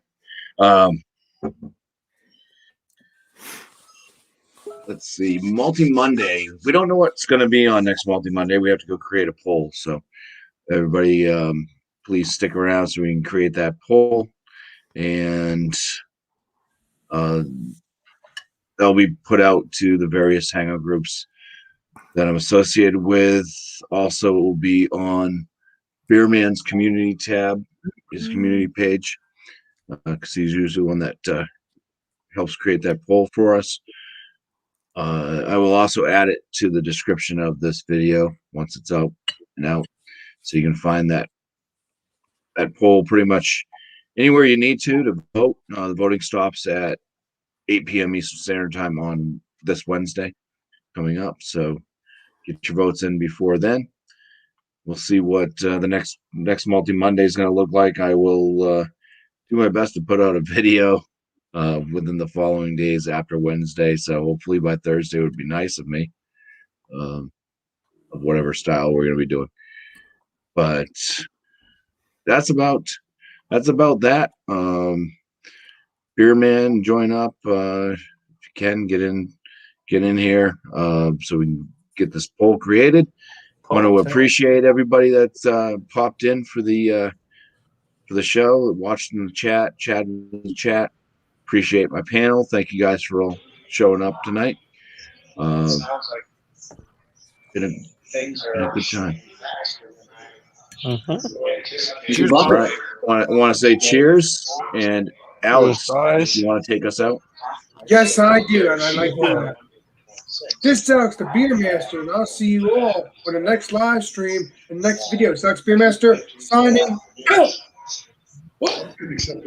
Let's see, Malty Monday. We don't know what's going to be on next Malty Monday. We have to go create a poll. So everybody, please stick around so we can create that poll. And they'll be put out to the various hangout groups that I'm associated with. Also, it will be on Beerman's community tab, his community page, because he's usually one that helps create that poll for us. I will also add it to the description of this video once it's out and out, so you can find that poll pretty much anywhere you need to vote. The voting stops at 8 p.m. Eastern Standard Time on this Wednesday coming up, so get your votes in before then. We'll see what the next Malty Monday is going to look like. I will do my best to put out a video within the following days after Wednesday. So hopefully by Thursday would be nice of me, of whatever style we're going to be doing. But that's about that. Beerman, join up if you can. Get in here so we can get this poll created. I want to appreciate everybody that's popped in for the show, watched in the chat in the chat. Appreciate my panel. Thank you guys for all showing up tonight. Been a good time. Cheers, All Bob. right. Want to say cheers, and Alex, guys. you want to take us out? Yes, I do, and I like doing that. This is Alex, the Beer Master, and I'll see you all for the next live stream and next video. So, Alex Beer Master signing out.